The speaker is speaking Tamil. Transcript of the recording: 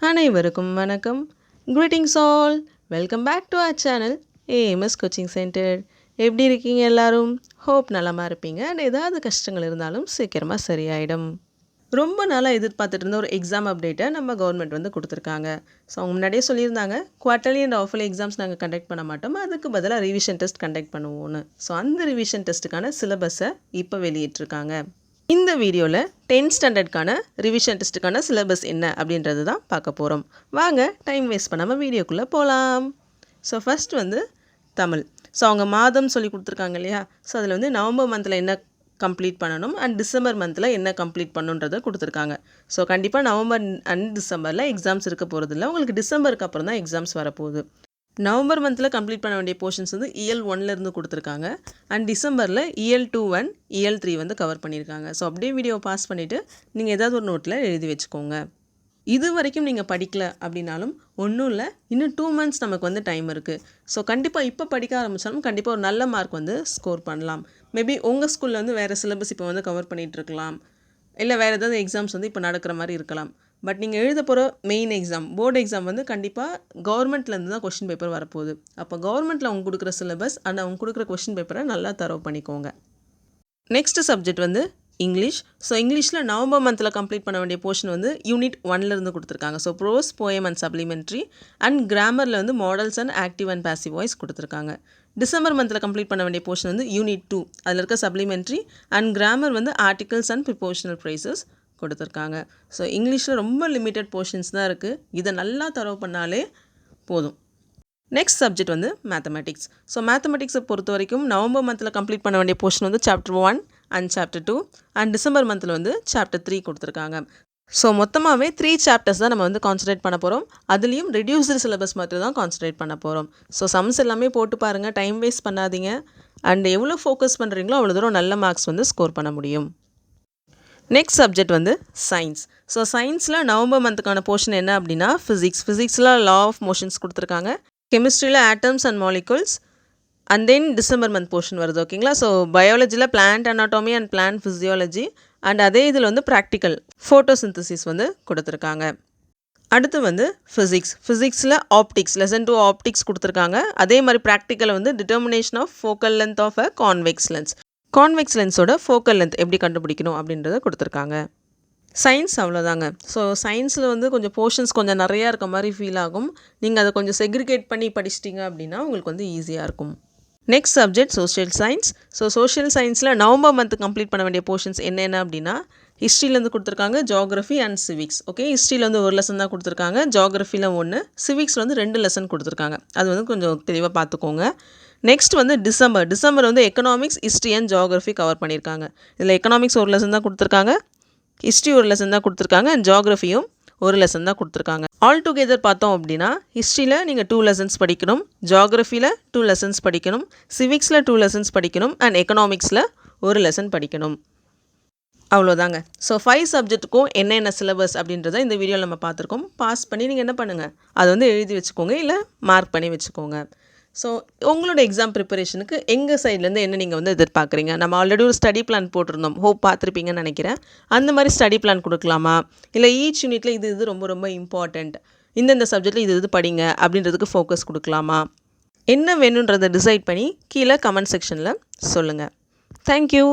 அனைவருக்கும் வணக்கம். Greetings all. Welcome back to our channel AMS Coaching Centre. எப்படி இருக்கீங்க எல்லாரும்? ஹோப் நலமாக இருப்பீங்க. அண்ட் ஏதாவது கஷ்டங்கள் இருந்தாலும் சீக்கிரமாக சரியாயிடும். ரொம்ப நாளாக எதிர்பார்த்துட்டு இருந்த ஒரு எக்ஸாம் அப்டேட்டை நம்ம கவர்மெண்ட் வந்து கொடுத்துருக்காங்க. ஸோ அவங்க முன்னாடியே சொல்லியிருந்தாங்க குவார்ட்டர்லி அண்ட் ஆஃபர்லி எக்ஸாம்ஸ் நாங்கள் கண்டக்ட் பண்ண மாட்டோம், அதுக்கு பதிலாக ரிவிஷன் டெஸ்ட் கண்டக்ட் பண்ணுவோன்னு. ஸோ அந்த ரிவிஷன் டெஸ்ட்டுக்கான சிலபஸை இப்போ வெளியிட்டிருக்காங்க. இந்த வீடியோவில் 10th ஸ்டாண்டர்டுக்கான ரிவிஷன் டெஸ்ட்டுக்கான சிலபஸ் என்ன அப்படின்றது தான் பார்க்க போகிறோம். வாங்க டைம் வேஸ்ட் பண்ணாமல் வீடியோக்குள்ளே போகலாம். ஸோ ஃபஸ்ட் வந்து தமிழ். ஸோ அவங்க மாதம் சொல்லி கொடுத்துருக்காங்க இல்லையா? ஸோ அதில் வந்து நவம்பர் மந்தில் என்ன கம்ப்ளீட் பண்ணணும் அண்ட் டிசம்பர் மந்தில் என்ன கம்ப்ளீட் பண்ணணுன்றதை கொடுத்துருக்காங்க. ஸோ கண்டிப்பாக நவம்பர் அண்ட் டிசம்பரில் எக்ஸாம்ஸ் இருக்க போகிறதில்ல, உங்களுக்கு டிசம்பருக்கு அப்புறம் தான் எக்ஸாம்ஸ் வரப்போகுது. நவம்பர் மந்தில் கம்ப்ளீட் பண்ண வேண்டிய போர்ஷன்ஸ் வந்து இயல் 1லேருந்து கொடுத்துருக்காங்க அண்ட் டிசம்பரில் இயல் 2 அண்ட் இயல் 3 வந்து கவர் பண்ணியிருக்காங்க. ஸோ அப்படியே வீடியோவை பாஸ் பண்ணிவிட்டு நீங்கள் ஏதாவது ஒரு நோட்டில் எழுதி வச்சுக்கோங்க. இது வரைக்கும் நீங்கள் படிக்கல அப்படின்னாலும் ஒன்றும் இல்லை, இன்னும் 2 months நமக்கு வந்து டைம் இருக்குது. ஸோ கண்டிப்பாக இப்போ படிக்க ஆரம்பித்தாலும் கண்டிப்பாக ஒரு நல்ல மார்க் வந்து ஸ்கோர் பண்ணலாம். மேபி உங்கள் ஸ்கூலில் வந்து வேறு சிலபஸ் இப்போ வந்து கவர் பண்ணிகிட்ருக்கலாம், இல்லை வேறு ஏதாவது எக்ஸாம்ஸ் வந்து இப்போ நடக்கிற மாதிரி இருக்கலாம். பட் நீங்கள் எழுத போகிற மெயின் எக்ஸாம், போர்டு எக்ஸாம் வந்து கண்டிப்பாக கவர்மெண்ட்லேருந்து தான் கொஷின் பேப்பர் வரப்போகுது. அப்போ கவர்மெண்ட்டில் அவங்க கொடுக்குற சிலபஸ் அண்ட் அவங்க கொடுக்குற கொஷின் பேப்பரை நல்லா தரவு பண்ணிக்கோங்க. நெக்ஸ்ட் சப்ஜெக்ட் வந்து இங்கிலீஷ். ஸோ இங்கிலீஷில் நவம்பர் மந்தில் கம்ப்ளீட் பண்ண வேண்டிய போர்ஷன் வந்து யூனிட் 1லேருந்து கொடுத்துருக்காங்க. So prose, poem and supplementary and கிராமரில் வந்து models and active and passive voice கொடுத்துருக்காங்க. டிசம்பர் மந்தில் கம்ப்ளீட் பண்ண வேண்டிய போர்ஷன் வந்து யூனிட் 2, அதில் இருக்க சப்ளிமெண்ட்ரி அண்ட் கிராமர் வந்து ஆர்டிகல்ஸ் அண்ட் ப்ரிப்போஷனல் ஃப்ரேசஸ் கொடுத்துருக்காங்க. ஸோ இங்கிலீஷில் ரொம்ப லிமிட்டட் போர்ஷன்ஸ் தான் இருக்குது, இதை நல்லா தரவு பண்ணாலே போதும். நெக்ஸ்ட் சப்ஜெக்ட் வந்து மேத்தமெட்டிக்ஸ். ஸோ மேத்தமெட்டிக்ஸை பொறுத்த வரைக்கும் நவம்பர் மந்தில் கம்ப்ளீட் பண்ண வேண்டிய போர்ஷன் வந்து chapter 1 and chapter 2 and December மந்தில் வந்து சாப்டர் 3 கொடுத்துருக்காங்க. ஸோ மொத்தமாகவே 3 சாப்டர்ஸ் தான் நம்ம வந்து கான்சன்ட்ரேட் பண்ண போகிறோம். அதுலேயும் ரெடியூஸ்டு சிலபஸ் மட்டும் தான் கான்சன்ட்ரேட் பண்ண போகிறோம். ஸோ சம்ஸ் எல்லாமே போட்டு பாருங்கள், டைம் வேஸ்ட் பண்ணாதீங்க. அண்ட் எவ்வளோ ஃபோக்கஸ் பண்ணுறீங்களோ அவ்வளோ தூரம் நல்ல மார்க்ஸ் வந்து ஸ்கோர் பண்ண முடியும். நெக்ஸ்ட் சப்ஜெக்ட் வந்து சயின்ஸ். ஸோ சயின்ஸில் நவம்பர் மந்த்துக்கான போர்ஷன் என்ன அப்படின்னா ஃபிசிக்ஸ். ஃபிசிக்ஸில் லா ஆஃப் மோஷன்ஸ் கொடுத்துருக்காங்க. கெமிஸ்ட்ரியில் atoms and molecules and then December month portion வருது. ஓகேங்களா? ஸோ பயாலஜியில் plant anatomy and plant physiology and அதே இதில் வந்து ப்ராக்டிக்கல் ஃபோட்டோசிந்தசிஸ் வந்து கொடுத்துருக்காங்க. அடுத்து வந்து ஃபிசிக்ஸில் ஆப்டிக்ஸ், லெசன் 2 ஆப்டிக்ஸ் கொடுத்துருக்காங்க. அதே மாதிரி ப்ராக்டிக்கலை வந்து determination of focal length of a convex lens, convex லென்ஸோட ஃபோக்கல் லென்த் எப்படி கண்டுபிடிக்கணும் அப்படின்றத கொடுத்துருக்காங்க. சயின்ஸ் அவ்வளோதாங்க. ஸோ சயின்ஸில் வந்து கொஞ்சம் போர்ஷன்ஸ் கொஞ்சம் நிறையா இருக்க மாதிரி ஃபீல் ஆகும். நீங்கள் அதை கொஞ்சம் செக்ரிகேட் பண்ணி படிச்சிட்டிங்க அப்படின்னா உங்களுக்கு வந்து ஈஸியாக இருக்கும். Next subject social science. So social சயின்ஸில் நவம்பர் மந்த் கம்ப்ளீட் பண்ண வேண்டிய போர்ஷன்ஸ் என்னென்ன அப்படின்னா ஹிஸ்ட்ரியிலேருந்து கொடுத்துருக்காங்க, ஜியாகிரஃபி அண்ட் சிவிக்ஸ். ஓகே, ஹிஸ்ட்ரியில் வந்து ஒரு லெசன் தான் கொடுத்துருக்காங்க, ஜியாகிரஃபியில் 1, சிவிக்ஸில் வந்து 2 லெசன் கொடுத்துருக்காங்க. அது வந்து கொஞ்சம் தெளிவாக பார்த்துக்கோங்க. நெக்ஸ்ட் வந்து டிசம்பர் வந்து economics, history and geography cover பண்ணியிருக்காங்க. இதில் எக்கனாமிக்ஸ் ஒரு லெசன் தான் கொடுத்துருக்காங்க, ஹிஸ்ட்ரி ஒரு லெசன் தான் கொடுத்துருக்காங்க அண்ட் ஜியாகிரஃபியும் ஒரு லெசன் தான் கொடுத்துருக்காங்க. ஆல் டுகெதர் பார்த்தோம் அப்படின்னா ஹிஸ்ட்ரியில் நீங்கள் 2 லெசன்ஸ் படிக்கணும், ஜியாகிரஃபியில் 2 லெசன்ஸ் படிக்கணும், சிவிக்ஸில் 2 லெசன்ஸ் படிக்கணும் அண்ட் எக்கனாமிக்ஸில் ஒரு லெசன் படிக்கணும். அவ்வளோதாங்க. ஸோ 5 சப்ஜெக்ட்டுக்கும் என்னென்ன சிலபஸ் அப்படின்றத இந்த வீடியோவில் நம்ம பார்த்துருக்கோம். பாஸ் பண்ணி நீங்கள் என்ன பண்ணுங்கள், அதை வந்து எழுதி வச்சுக்கோங்க, இல்லை மார்க் பண்ணி வச்சுக்கோங்க. ஸோ உங்களோட எக்ஸாம் ப்ரிப்பரேஷனுக்கு எங்கள் சைட்லேருந்து என்ன நீங்கள் வந்து எதிர்பார்க்குறீங்க? நம்ம ஆல்ரெடி ஒரு ஸ்டடி பிளான் போட்டிருந்தோம், ஹோப் பார்த்துருப்பீங்கன்னு நினைக்கிறேன். அந்த மாதிரி ஸ்டடி பிளான் கொடுக்கலாமா, இல்லை ஈச் யூனிட்டில் இது ரொம்ப ரொம்ப இம்பார்ட்டண்ட், இந்தந்த சப்ஜெக்டில் இது படிங்க அப்படின்றதுக்கு ஃபோக்கஸ் கொடுக்கலாமா, என்ன வேணுன்றதை டிசைட் பண்ணி கீழே கமெண்ட் செக்ஷனில் சொல்லுங்கள். தேங்க்யூ.